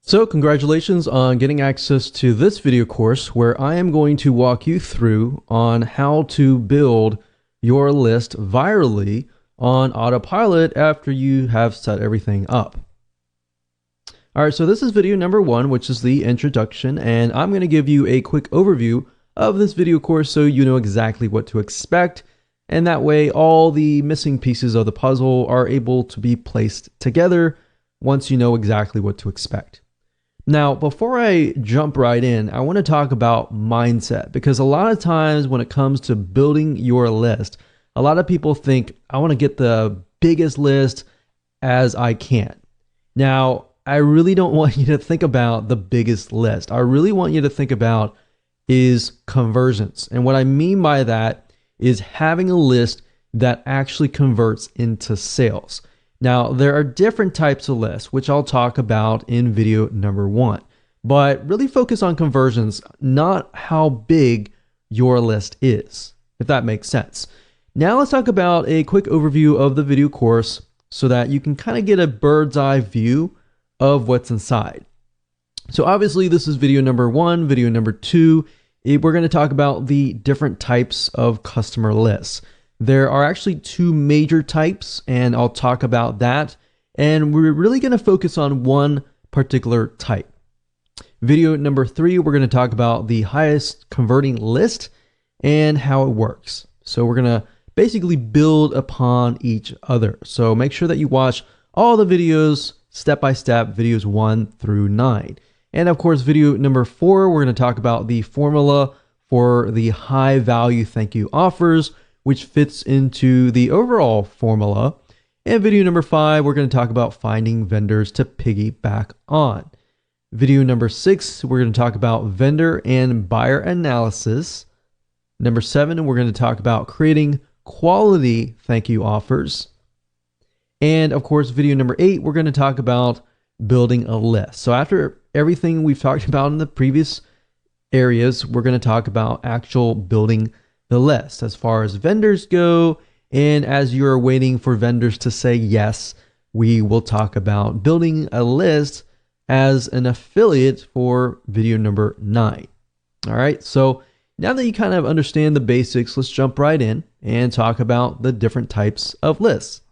So congratulations on getting access to this video course where I am going to walk you through on how to build your list virally on autopilot after you have set everything up. All right, so this is video number 1, which is the introduction, and I'm going to give you a quick overview of this video course so you know exactly what to expect, and that way all the missing pieces of the puzzle are able to be placed together once you know exactly what to expect. Now, before I jump right in, I want to talk about mindset, because a lot of times when it comes to building your list, a lot of people think, I want to get the biggest list as I can. Now, I really don't want you to think about the biggest list. I really want you to think about is conversions. And what I mean by that is having a list that actually converts into sales. Now, there are different types of lists, which I'll talk about in video number 1, but really focus on conversions, not how big your list is, if that makes sense. Now let's talk about a quick overview of the video course so that you can kind of get a bird's eye view of what's inside. So obviously this is video number 1, video number 2, we're going to talk about the different types of customer lists. There are actually 2 major types, and I'll talk about that. And we're really going to focus on one particular type. Video number 3, we're going to talk about the highest converting list and how it works. So we're going to basically build upon each other. So make sure that you watch all the videos step by step, videos 1 through 9. And of course, video number 4, we're going to talk about the formula for the high value thank you offers, which fits into the overall formula. And video number 5, we're going to talk about finding vendors to piggyback on. Video number 6, we're going to talk about vendor and buyer analysis. Number 7, we're going to talk about creating quality thank you offers. And of course, video number 8, we're going to talk about building a list. So after everything we've talked about in the previous areas, we're going to talk about actual building the list as far as vendors go. And as you're waiting for vendors to say yes, we will talk about building a list as an affiliate for video number 9. All right, so now that you kind of understand the basics, let's jump right in and talk about the different types of lists.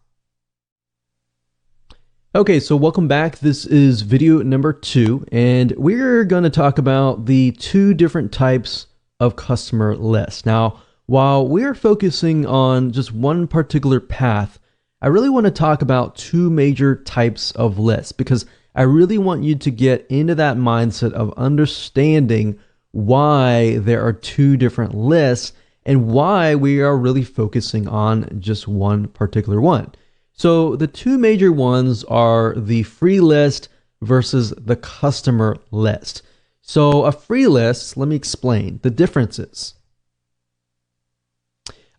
Okay, so welcome back. This is video number 2, and we're going to talk about the 2 different types of customer lists. Now, while we're focusing on just one particular path, I really want to talk about 2 major types of lists, because I really want you to get into that mindset of understanding why there are 2 different lists and why we are really focusing on just one particular one. So the 2 major ones are the free list versus the customer list. So a free list, let me explain the differences.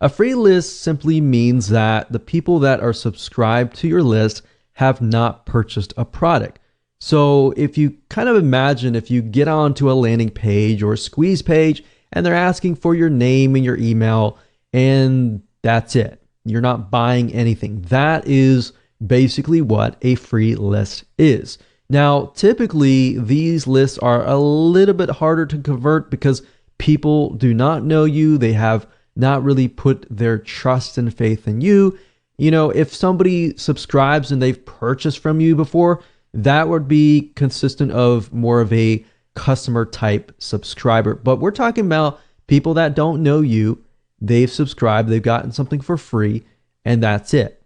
A free list simply means that the people that are subscribed to your list have not purchased a product. So if you kind of imagine if you get onto a landing page or a squeeze page and they're asking for your name and your email and that's it, you're not buying anything. That is basically what a free list is. Now, typically these lists are a little bit harder to convert because people do not know you. They have not really put their trust and faith in you. You know, if somebody subscribes and they've purchased from you before, that would be consistent of more of a customer type subscriber. But we're talking about people that don't know you. They've subscribed, they've gotten something for free, and that's it.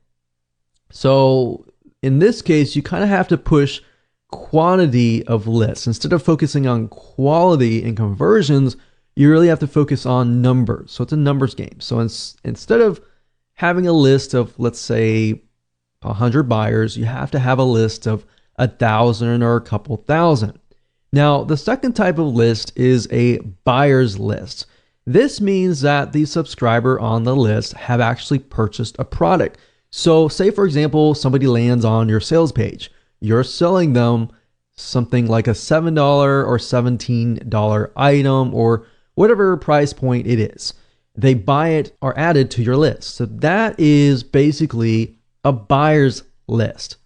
So in this case, you kind of have to push quantity of lists. Instead of focusing on quality and conversions, you really have to focus on numbers. So it's a numbers game. So instead of having a list of, let's say, 100 buyers, you have to have a list of 1,000 or a couple thousand. Now, the second type of list is a buyer's list. This means that the subscriber on the list have actually purchased a product. So say, for example, somebody lands on your sales page. You're selling them something like a $7 or $17 item or whatever price point it is. They buy it or add it to your list. So that is basically a buyer's list.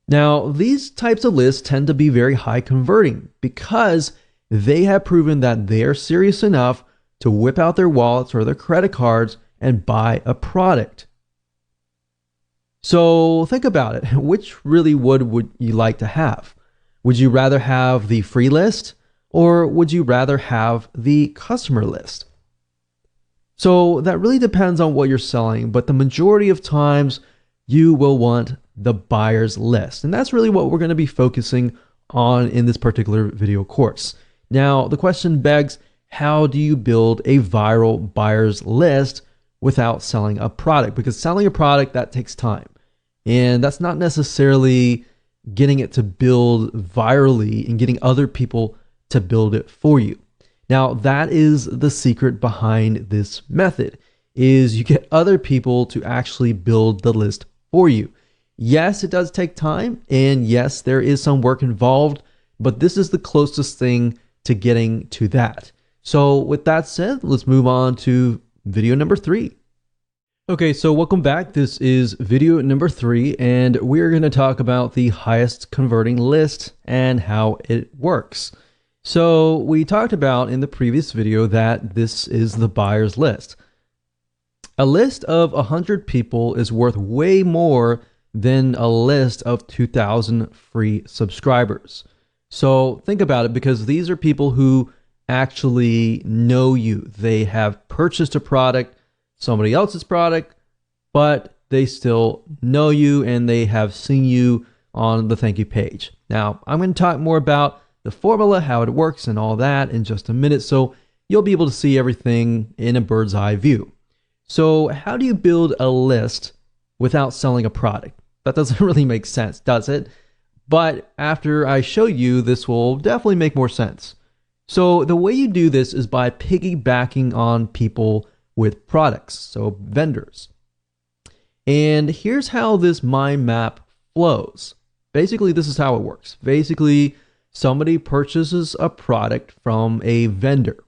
Now, these types of lists tend to be very high converting because they have proven that they are serious enough to whip out their wallets or their credit cards and buy a product. So think about it. Which really would you like to have? Would you rather have the free list or would you rather have the customer list? So that really depends on what you're selling, but the majority of times you will want the buyer's list. And that's really what we're going to be focusing on in this particular video course. Now, the question begs, how do you build a viral buyer's list without selling a product? Because selling a product, that takes time. And that's not necessarily getting it to build virally and getting other people to build it for you. Now, that is the secret behind this method, is you get other people to actually build the list for you. Yes, it does take time, and yes, there is some work involved, but this is the closest thing to getting to that. So with that said, let's move on to video number 3. Okay, so welcome back. This is video number 3, and we're going to talk about the highest converting list and how it works. So we talked about in the previous video that this is the buyer's list. A list of 100 people is worth way more than a list of 2,000 free subscribers. So think about it, because these are people who actually know you. They have purchased a product, somebody else's product, but they still know you and they have seen you on the thank you page. Now, I'm going to talk more about the formula, how it works and all that in just a minute, so you'll be able to see everything in a bird's eye view. So how do you build a list without selling a product? That doesn't really make sense, does it? But after I show you, this will definitely make more sense. So the way you do this is by piggybacking on people with products, so vendors. And here's how this mind map flows. Basically, this is how it works. Basically, somebody purchases a product from a vendor.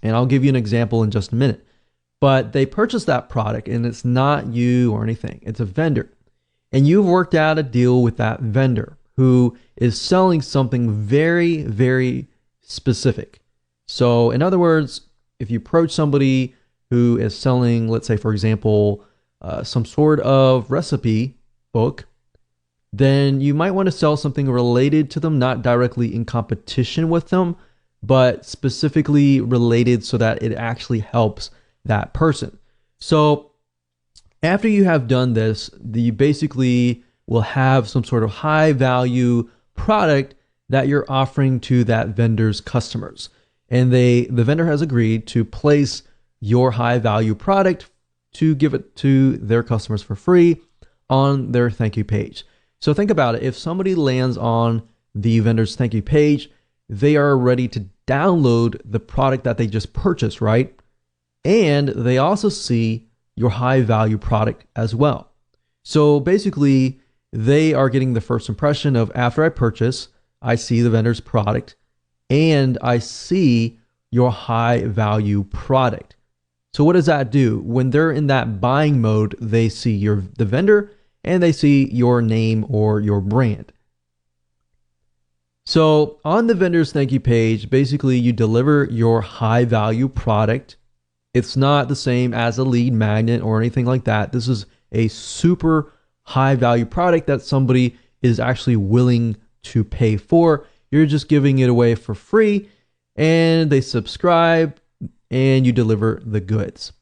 And I'll give you an example in just a minute. But they purchase that product and it's not you or anything. It's a vendor. And you've worked out a deal with that vendor who is selling something very, very specific. So in other words, if you approach somebody who is selling, let's say, for example, some sort of recipe book, then you might want to sell something related to them, not directly in competition with them, but specifically related so that it actually helps that person. So after you have done this, you basically will have some sort of high value product that you're offering to that vendor's customers. And the vendor has agreed to place your high value product to give it to their customers for free on their thank you page. So think about it. If somebody lands on the vendor's thank you page, they are ready to download the product that they just purchased, right? And they also see your high value product as well. So basically, they are getting the first impression of, after I purchase, I see the vendor's product and I see your high value product. So what does that do? When they're in that buying mode, they see the vendor and they see your name or your brand. So on the vendor's thank you page, basically you deliver your high value product. It's not the same as a lead magnet or anything like that. This is a super high value product that somebody is actually willing to pay for. You're just giving it away for free and they subscribe and you deliver the goods.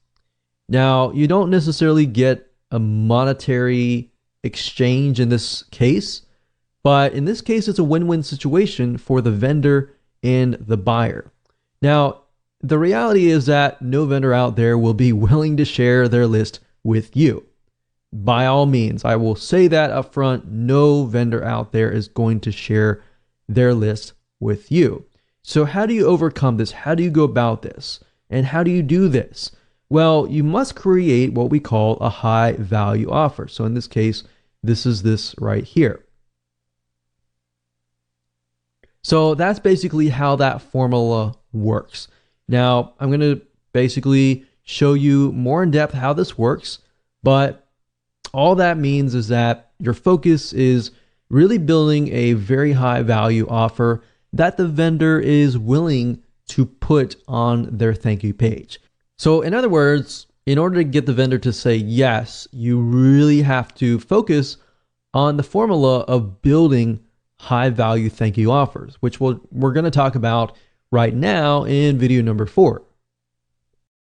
Now, you don't necessarily get a monetary exchange in this case, but in this case, it's a win-win situation for the vendor and the buyer. Now, the reality is that no vendor out there will be willing to share their list with you. By all means, I will say that up front, no vendor out there is going to share their list with you. So how do you overcome this? How do you go about this? And how do you do this? Well, you must create what we call a high value offer. So in this case, this is this right here. So that's basically how that formula works. Now, I'm going to basically show you more in depth how this works, but all that means is that your focus is really building a very high value offer that the vendor is willing to put on their thank you page. So in other words, in order to get the vendor to say yes, you really have to focus on the formula of building high value thank you offers, which we're going to talk about right now in video number 4.